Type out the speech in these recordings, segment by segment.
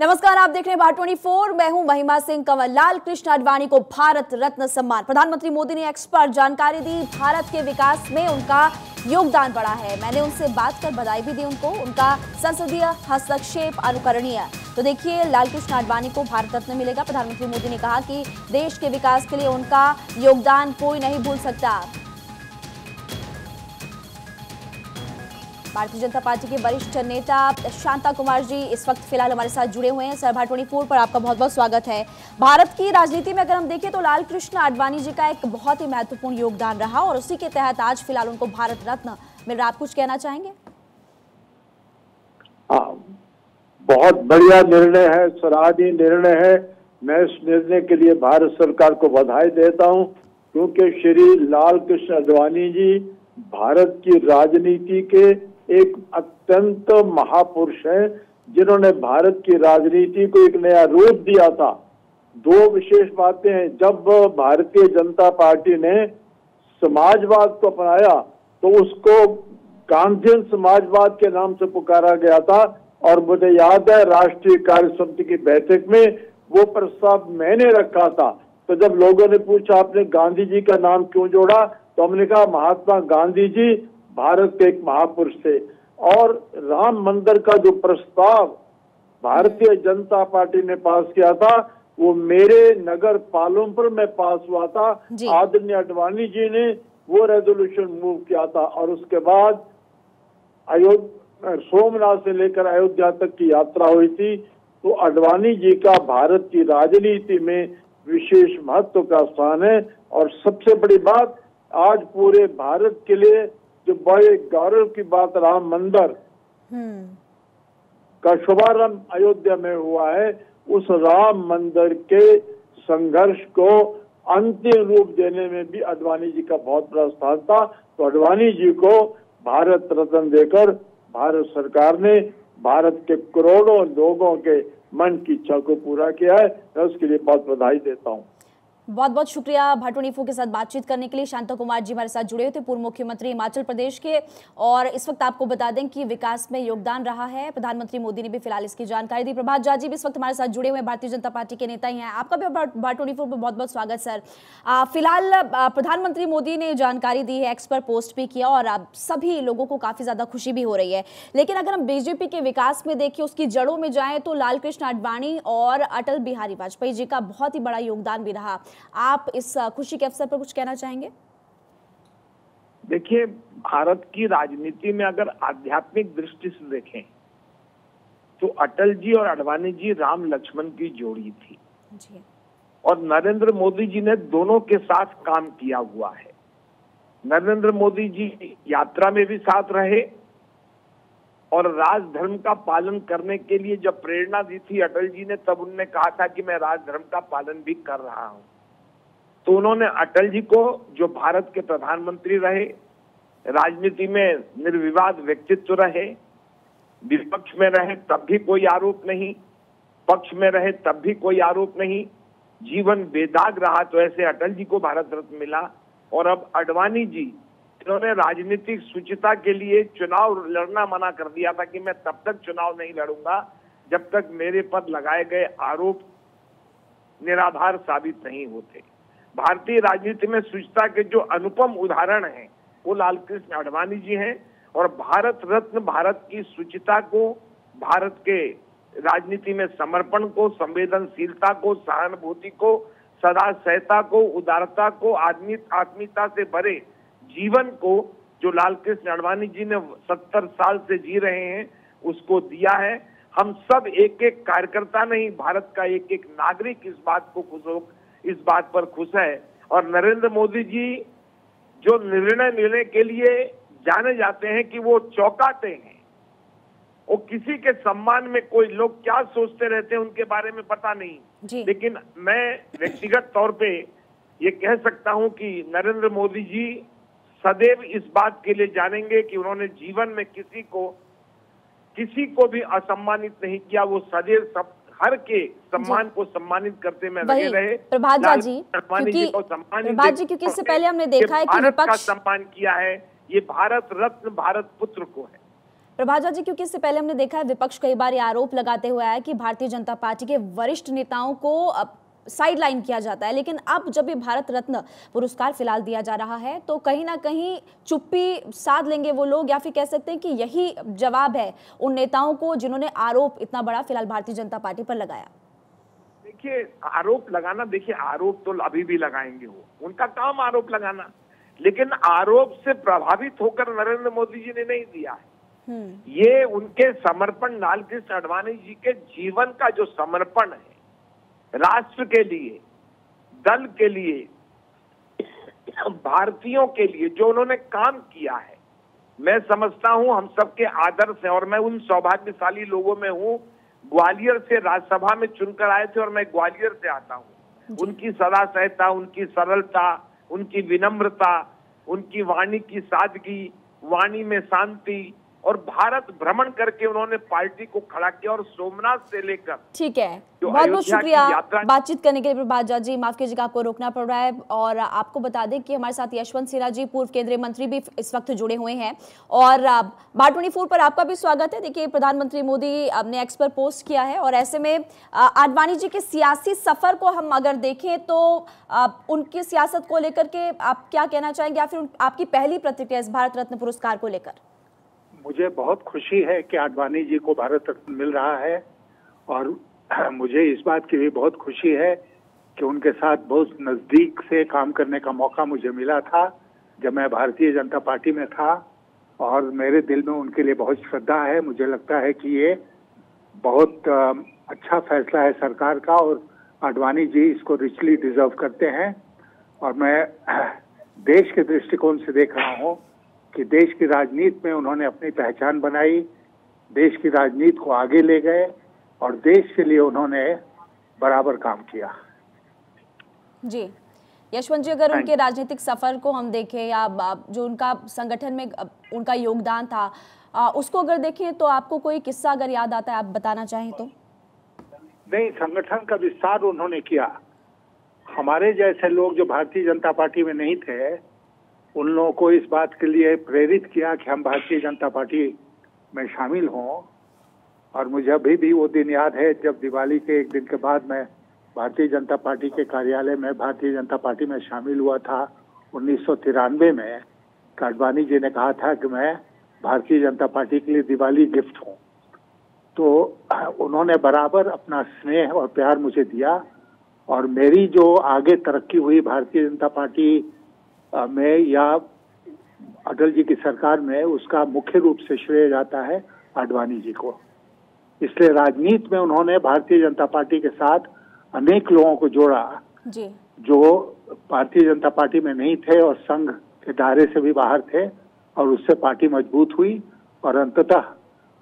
नमस्कार, आप देख रहे हैं भारत24। मैं हूं महिमा सिंह कंवर। लाल कृष्ण आडवाणी को भारत रत्न सम्मान। प्रधानमंत्री मोदी ने एक्स पर जानकारी दी। भारत के विकास में उनका योगदान बढ़ा है। मैंने उनसे बात कर बधाई भी दी उनको। उनका संसदीय हस्तक्षेप अनुकरणीय। तो देखिए, लाल कृष्ण आडवाणी को भारत रत्न मिलेगा। प्रधानमंत्री मोदी ने कहा कि देश के विकास के लिए उनका योगदान कोई नहीं भूल सकता। भारतीय जनता पार्टी के वरिष्ठ नेता शांता कुमार जी इस वक्त फिलहाल हमारे साथ जुड़े हुए हैं। सर, भारत24 पर आपका बहुत बहुत स्वागत है। भारत की राजनीति में अगर हम देखें तो लाल कृष्ण आडवाणी जी का एक बहुत ही महत्वपूर्ण योगदान रहा और उसी के तहत आज फिलहाल उनको भारत रत्न मिल रहा। आप कुछ कहना चाहेंगे? बहुत बढ़िया निर्णय है, सराहनीय निर्णय है। मैं इस निर्णय के लिए भारत सरकार को बधाई देता हूं, क्योंकि श्री लाल कृष्ण आडवाणी जी भारत की राजनीति के एक अत्यंत महापुरुष है, जिन्होंने भारत की राजनीति को एक नया रूप दिया था। दो विशेष बातें हैं। जब भारतीय जनता पार्टी ने समाजवाद को अपनाया तो उसको गांधीयन समाजवाद के नाम से पुकारा गया था, और मुझे याद है राष्ट्रीय कार्य समिति की बैठक में वो प्रस्ताव मैंने रखा था। तो जब लोगों ने पूछा आपने गांधी जी का नाम क्यों जोड़ा, तो हमने कहा महात्मा गांधी जी भारत के एक महापुरुष थे। और राम मंदिर का जो प्रस्ताव भारतीय जनता पार्टी ने पास किया था वो मेरे नगर पालमपुर में पास हुआ था। आदरणीय आडवाणी जी ने वो रेजोल्यूशन मूव किया था, और उसके बाद सोमनाथ से लेकर अयोध्या तक की यात्रा हुई थी। तो आडवाणी जी का भारत की राजनीति में विशेष महत्व का स्थान है। और सबसे बड़ी बात, आज पूरे भारत के लिए जो बड़े गौरव की बात, राम मंदिर का शुभारंभ अयोध्या में हुआ है। उस राम मंदिर के संघर्ष को अंतिम रूप देने में भी आडवाणी जी का बहुत बड़ा स्थान था। तो आडवाणी जी को भारत रत्न देकर भारत सरकार ने भारत के करोड़ों लोगों के मन की इच्छा को पूरा किया है। मैं उसके लिए बहुत बधाई देता हूँ। बहुत बहुत शुक्रिया भारत24 के साथ बातचीत करने के लिए। शांता कुमार जी हमारे साथ जुड़े हुए थे, पूर्व मुख्यमंत्री हिमाचल प्रदेश के। और इस वक्त आपको बता दें कि विकास में योगदान रहा है। प्रधानमंत्री मोदी ने भी फिलहाल इसकी जानकारी दी। प्रभात झा जी भी इस वक्त हमारे साथ जुड़े हुए हैं, भारतीय जनता पार्टी के नेता ही हैं। आपका भी भारत24 पर बहुत बहुत स्वागत सर। फिलहाल प्रधानमंत्री मोदी ने जानकारी दी है, एक्स पर पोस्ट भी किया, और अब सभी लोगों को काफी ज्यादा खुशी भी हो रही है। लेकिन अगर हम बीजेपी के विकास में देखें, उसकी जड़ों में जाएं, तो लाल कृष्ण आडवाणी और अटल बिहारी वाजपेयी जी का बहुत ही बड़ा योगदान भी रहा। आप इस खुशी के अवसर पर कुछ कहना चाहेंगे? देखिए, भारत की राजनीति में अगर आध्यात्मिक दृष्टि से देखें तो अटल जी और आडवाणी जी राम लक्ष्मण की जोड़ी थी जी। और नरेंद्र मोदी जी ने दोनों के साथ काम किया हुआ है। नरेंद्र मोदी जी यात्रा में भी साथ रहे, और राजधर्म का पालन करने के लिए जब प्रेरणा दी थी अटल जी ने, तब उन्होंने कहा था कि मैं राजधर्म का पालन भी कर रहा हूं। तो उन्होंने अटल जी को, जो भारत के प्रधानमंत्री रहे, राजनीति में निर्विवाद व्यक्तित्व रहे, विपक्ष में रहे तब भी कोई आरोप नहीं, पक्ष में रहे तब भी कोई आरोप नहीं, जीवन बेदाग रहा, तो ऐसे अटल जी को भारत रत्न मिला। और अब आडवाणी जी, इन्होंने राजनीतिक शुचिता के लिए चुनाव लड़ना मना कर दिया था कि मैं तब तक चुनाव नहीं लड़ूंगा जब तक मेरे पर लगाए गए आरोप निराधार साबित नहीं होते। भारतीय राजनीति में शुचिता के जो अनुपम उदाहरण हैं वो लाल कृष्ण आडवाणी जी हैं। और भारत रत्न भारत की शुचिता को, भारत के राजनीति में समर्पण को, संवेदनशीलता को, सहानुभूति को, सदाशयता को, उदारता को, आत्मीयता से भरे जीवन को जो लाल कृष्ण आडवाणी जी ने 70 साल से जी रहे हैं, उसको दिया है। हम सब एक एक कार्यकर्ता नहीं, भारत का एक एक नागरिक इस बात पर खुश है। और नरेंद्र मोदी जी जो निर्णय लेने के लिए जाने जाते हैं कि वो चौंकाते हैं, वो किसी के सम्मान में, कोई लोग क्या सोचते रहते हैं उनके बारे में पता नहीं, लेकिन मैं व्यक्तिगत तौर पे ये कह सकता हूं कि नरेंद्र मोदी जी सदैव इस बात के लिए जानेंगे कि उन्होंने जीवन में किसी को भी असम्मानित नहीं किया। वो सदैव सब हर के सम्मान को सम्मानित करते में लगे रहे। प्रभात जी, क्योंकि इससे पहले हमने देखा है कि भारत का सम्मान किया है, ये भारत रत्न भारत पुत्र को है। प्रभाजा जी, क्योंकि इससे पहले हमने देखा है विपक्ष कई बार ये आरोप लगाते हुए आया कि भारतीय जनता पार्टी के वरिष्ठ नेताओं को साइड लाइन किया जाता है, लेकिन अब जब ये भारत रत्न पुरस्कार फिलहाल दिया जा रहा है तो कहीं ना कहीं चुप्पी साध लेंगे वो लोग, या फिर कह सकते हैं कि यही जवाब है उन नेताओं को जिन्होंने आरोप इतना बड़ा फिलहाल भारतीय जनता पार्टी पर लगाया। देखिए, आरोप लगाना, देखिए आरोप तो अभी भी लगाएंगे, वो उनका काम आरोप लगाना, लेकिन आरोप से प्रभावित होकर नरेंद्र मोदी जी ने नहीं दिया है। ये उनके समर्पण, लालकृष्ण आडवाणी जी के जीवन का जो समर्पण है राष्ट्र के लिए, दल के लिए, भारतीयों के लिए जो उन्होंने काम किया है, मैं समझता हूं हम सबके आदर्श है। और मैं उन सौभाग्यशाली लोगों में हूं, ग्वालियर से राज्यसभा में चुनकर आए थे और मैं ग्वालियर से आता हूं। उनकी सदा सहता, उनकी सरलता, उनकी विनम्रता, उनकी वाणी की सादगी, वाणी में शांति, और भारत भ्रमण करके उन्होंने पार्टी को खड़ा किया और सोमनाथ से लेकर। ठीक है, बहुत बहुत शुक्रिया बातचीत करने के लिए प्रभाजा जी। माफ कीजिएगा आपको रोकना पड़ रहा है। और आपको बता दें कि हमारे साथ यशवंत सिन्हा जी, पूर्व केंद्रीय मंत्री, भी इस वक्त जुड़े हुए हैं। और बार24 पर आपका भी स्वागत है। देखिए, प्रधानमंत्री मोदी ने एक्स पर पोस्ट किया है और ऐसे में आडवाणी जी के सियासी सफर को हम अगर देखें तो उनकी सियासत को लेकर के आप क्या कहना चाहेंगे, या फिर आपकी पहली प्रतिक्रिया इस भारत रत्न पुरस्कार को लेकर? मुझे बहुत खुशी है कि आडवाणी जी को भारत रत्न मिल रहा है, और मुझे इस बात की भी बहुत खुशी है कि उनके साथ बहुत नजदीक से काम करने का मौका मुझे मिला था जब मैं भारतीय जनता पार्टी में था, और मेरे दिल में उनके लिए बहुत श्रद्धा है। मुझे लगता है कि ये बहुत अच्छा फैसला है सरकार का, और आडवाणी जी इसको रिचली डिजर्व करते हैं। और मैं देश के दृष्टिकोण से देख रहा हूँ कि देश की राजनीति में उन्होंने अपनी पहचान बनाई, देश की राजनीति को आगे ले गए, और देश के लिए उन्होंने बराबर काम किया। जी यशवंत जी, अगर उनके राजनीतिक सफर को हम देखें, या जो उनका संगठन में उनका योगदान था, उसको अगर देखें तो आपको कोई किस्सा अगर याद आता है, आप बताना चाहें तो? नहीं, संगठन का विस्तार उन्होंने किया। हमारे जैसे लोग जो भारतीय जनता पार्टी में नहीं थे, उन लोगों को इस बात के लिए प्रेरित किया कि हम भारतीय जनता पार्टी में शामिल हों। और मुझे अभी भी वो दिन याद है जब दिवाली के एक दिन के बाद मैं भारतीय जनता पार्टी के कार्यालय में भारतीय जनता पार्टी में शामिल हुआ था 1993 में। आडवाणी जी ने कहा था कि मैं भारतीय जनता पार्टी के लिए दिवाली गिफ्ट हूँ। तो उन्होंने बराबर अपना स्नेह और प्यार मुझे दिया, और मेरी जो आगे तरक्की हुई भारतीय जनता पार्टी में या अटल जी की सरकार में, उसका मुख्य रूप से श्रेय जाता है आडवाणी जी को। इसलिए राजनीति में उन्होंने भारतीय जनता पार्टी के साथ अनेक लोगों को जोड़ा जी, जो भारतीय जनता पार्टी में नहीं थे और संघ के दायरे से भी बाहर थे, और उससे पार्टी मजबूत हुई और अंततः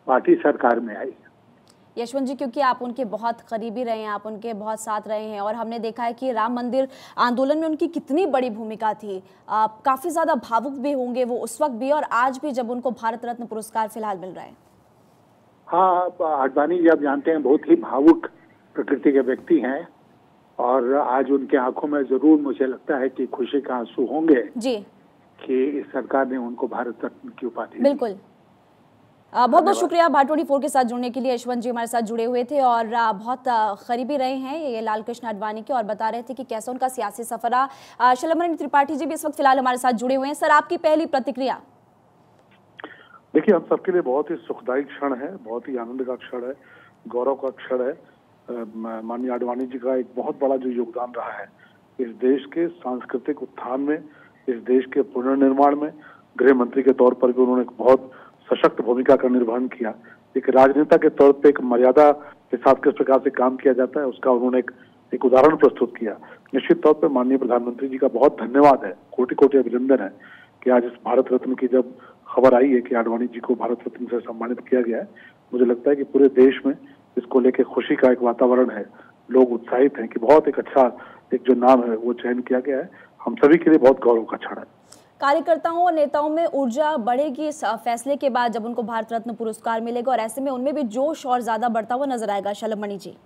पार्टी सरकार में आई। यशवंत जी, क्योंकि आप उनके बहुत करीबी रहे हैं, आप उनके बहुत साथ रहे हैं, और हमने देखा है कि राम मंदिर आंदोलन में उनकी कितनी बड़ी भूमिका थी। काफ़ी ज़्यादा भावुक भी होंगे वो उस वक्त भी और आज भी, जब उनको भारत रत्न पुरस्कार फिलहाल मिल रहा है। हाँ, आडवाणी जी आप जानते हैं बहुत ही भावुक प्रकृति के व्यक्ति हैं, और आज उनके आंखों में जरूर मुझे लगता है कि खुशी का आंसू होंगे जी कि इस सरकार ने उनको भारत रत्न की उपाधि। बिल्कुल, बहुत बहुत शुक्रिया बार24 के साथ जुड़ने के लिए। यशवंत जी हमारे साथ जुड़े हुए थे और बहुत करीबी रहे हैं ये लालकृष्ण आडवाणी के, और बता रहे थे कि कैसा उनका सियासी सफर रहा। शलमणि त्रिपाठी जी भी इस वक्त फिलहाल हमारे साथ जुड़े हुए हैं। सर, आपकी पहली प्रतिक्रिया? देखिए, हम सबके लिए बहुत ही सुखदायी क्षण है, बहुत ही आनंद का क्षण है, गौरव का क्षण है। माननीय आडवाणी जी का एक बहुत बड़ा जो योगदान रहा है इस देश के सांस्कृतिक उत्थान में, इस देश के पुनर्निर्माण में, गृह मंत्री के तौर पर भी उन्होंने एक बहुत सशक्त भूमिका का निर्वहन किया। एक राजनेता के तौर पे एक मर्यादा के साथ किस प्रकार से काम किया जाता है उसका उन्होंने एक उदाहरण प्रस्तुत किया। निश्चित तौर पे माननीय प्रधानमंत्री जी का बहुत धन्यवाद है, कोटि कोटि अभिनंदन है कि आज इस भारत रत्न की जब खबर आई है कि आडवाणी जी को भारत रत्न से सम्मानित किया गया है, मुझे लगता है कि पूरे देश में इसको लेकर खुशी का एक वातावरण है, लोग उत्साहित हैं कि बहुत एक अच्छा एक जो नाम है वो चयन किया गया है। हम सभी के लिए बहुत गौरव का क्षण है। कार्यकर्ताओं और नेताओं में ऊर्जा बढ़ेगी इस फैसले के बाद जब उनको भारत रत्न पुरस्कार मिलेगा, और ऐसे में उनमें भी जोश और ज्यादा बढ़ता हुआ नजर आएगा। शलमणि जी,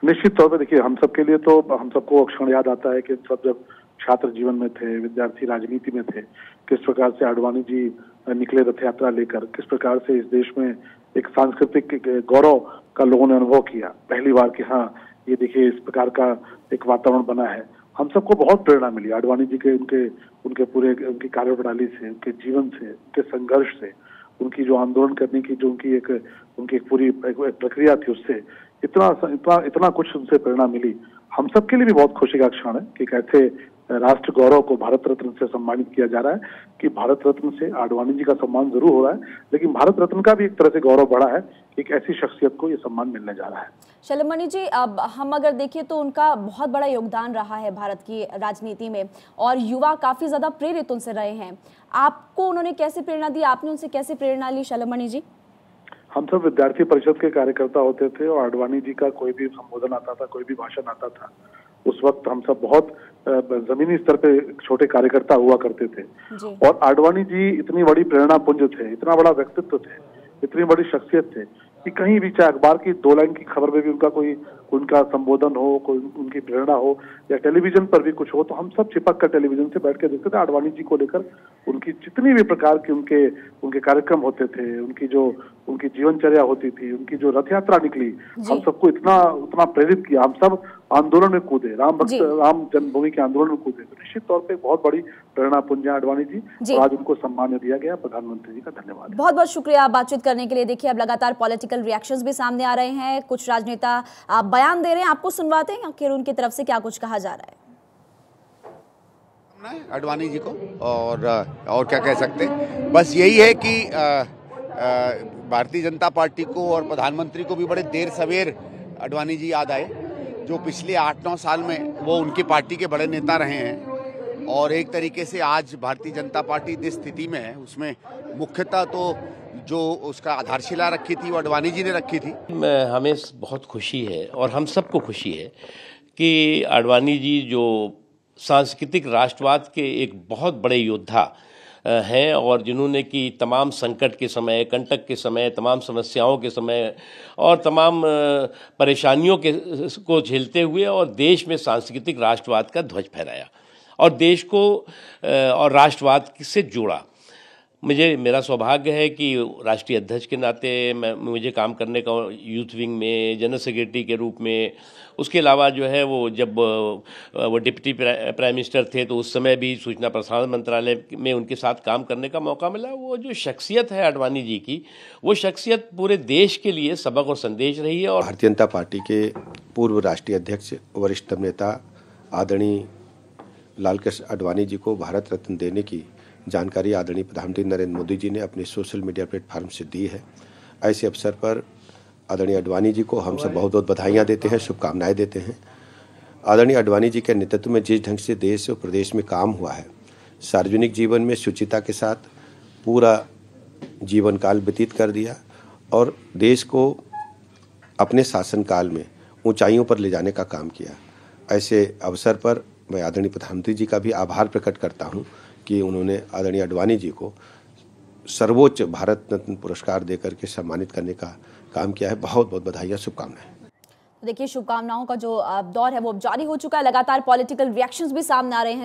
निश्चित तौर पर देखिए, हम सबके लिए तो हम सबको क्षण याद आता है कि सब जब छात्र जीवन में थे, विद्यार्थी राजनीति में थे, किस प्रकार से आडवाणी जी निकले रथ यात्रा लेकर, किस प्रकार से इस देश में एक सांस्कृतिक गौरव का लोगों ने अनुभव किया पहली बार कि हाँ ये देखिए इस प्रकार का एक वातावरण बना है। हम सबको बहुत प्रेरणा मिली आडवाणी जी के उनके पूरे उनकी कार्यप्रणाली से, उनके जीवन से, उनके संघर्ष से, उनकी जो आंदोलन करने की जो उनकी एक पूरी प्रक्रिया थी, उससे इतना कुछ उनसे प्रेरणा मिली। हम सबके लिए भी बहुत खुशी का क्षण है कि कैसे राष्ट्र गौरव को भारत रत्न से सम्मानित किया जा रहा है, कि भारत रत्न से आडवाणी जी का सम्मान जरूर हो रहा है, लेकिन भारत रत्न का भी एक तरह से गौरव बढ़ा है, एक ऐसी शख्सियत को ये सम्मान मिलने जा रहा है। शैलेंद्र जी, अब हम अगर देखें तो उनका बहुत बड़ा योगदान रहा है भारत की राजनीति में और युवा काफी ज्यादा प्रेरित उनसे रहे हैं। आपको उन्होंने कैसे प्रेरणा दी, आपने उनसे कैसे प्रेरणा ली शैलेंद्र जी? हम सब विद्यार्थी परिषद के कार्यकर्ता होते थे और आडवाणी जी का कोई भी संबोधन आता था, कोई भी भाषण आता था, उस वक्त हम सब बहुत जमीनी स्तर पे छोटे कार्यकर्ता हुआ करते थे। और आडवाणी जी इतनी बड़ी प्रेरणा पुंज थे, इतना बड़ा व्यक्तित्व थे, इतनी बड़ी शख्सियत थे कि कहीं भी चाहे अखबार की 2 लाइन की खबर में भी उनका संबोधन हो, कोई उनकी प्रेरणा हो, या टेलीविजन पर भी कुछ हो, तो हम सब चिपक कर टेलीविजन से बैठ के देखते थे। आडवाणी जी को लेकर उनकी जितनी भी प्रकार की उनके कार्यक्रम होते थे, उनकी जीवनचर्या होती थी, उनकी जो रथ यात्रा निकली, हम सबको उतना प्रेरित किया। हम सब आंदोलन में कूदे, राम जन्मभूमि के आंदोलन में कूदे। तो निश्चित तौर पे बहुत बड़ी प्रेरणा पुंज है आडवाणी जी, और आज उनको सम्मान दिया गया। प्रधानमंत्री जी का धन्यवाद। बहुत बहुत शुक्रिया बातचीत करने के लिए। देखिए, अब लगातार पॉलिटिकल रिएक्शंस भी सामने आ रहे हैं, कुछ राजनेता बयान दे रहे हैं, आपको सुनवाते हैं आखिर उनकी तरफ से क्या कुछ कहा जा रहा है। आडवाणी जी को और क्या कह सकते हैं, बस यही है कि भारतीय जनता पार्टी को और प्रधानमंत्री को भी बड़े देर सवेर आडवाणी जी याद आए, जो पिछले 8-9 साल में वो उनकी पार्टी के बड़े नेता रहे हैं। और एक तरीके से आज भारतीय जनता पार्टी जिस स्थिति में है, उसमें मुख्यतः तो जो उसका आधारशिला रखी थी वो आडवाणी जी ने रखी थी। हमें बहुत खुशी है और हम सबको खुशी है कि आडवाणी जी जो सांस्कृतिक राष्ट्रवाद के एक बहुत बड़े योद्धा हैं और जिन्होंने कि तमाम संकट के समय, कंटक के समय, तमाम समस्याओं के समय और तमाम परेशानियों को झेलते हुए और देश में सांस्कृतिक राष्ट्रवाद का ध्वज फहराया और देश को और राष्ट्रवाद से जोड़ा। मेरा सौभाग्य है कि राष्ट्रीय अध्यक्ष के नाते मुझे काम करने का यूथ विंग में जनरल सेक्रेटरी के रूप में, उसके अलावा जो है वो जब वो डिप्टी प्राइम मिनिस्टर थे तो उस समय भी सूचना प्रसारण मंत्रालय में उनके साथ काम करने का मौका मिला। वो जो शख्सियत है आडवाणी जी की, वो शख्सियत पूरे देश के लिए सबक और संदेश रही है। और भारतीय जनता पार्टी के पूर्व राष्ट्रीय अध्यक्ष, वरिष्ठ नेता आदरणीय लाल कृष्ण आडवाणी जी को भारत रत्न देने की जानकारी आदरणीय प्रधानमंत्री नरेंद्र मोदी जी ने अपने सोशल मीडिया प्लेटफॉर्म से दी है। ऐसे अवसर पर आदरणीय आडवाणी जी को हम सब बहुत बहुत बधाइयाँ देते हैं, शुभकामनाएं देते हैं। आदरणीय आडवाणी जी के नेतृत्व में जिस ढंग से देश और प्रदेश में काम हुआ है, सार्वजनिक जीवन में शुचिता के साथ पूरा जीवन काल व्यतीत कर दिया और देश को अपने शासनकाल में ऊंचाइयों पर ले जाने का काम किया। ऐसे अवसर पर मैं आदरणीय प्रधानमंत्री जी का भी आभार प्रकट करता हूं कि उन्होंने आदरणीय आडवाणी जी को सर्वोच्च भारत रत्न पुरस्कार देकर के सम्मानित करने का काम किया है। बहुत बहुत बधाइयाँ, शुभकामनाएं। देखिए, शुभकामनाओं का जो दौर है वो जारी हो चुका है। लगातार पॉलिटिकल रिएक्शंस भी सामने आ रहे हैं।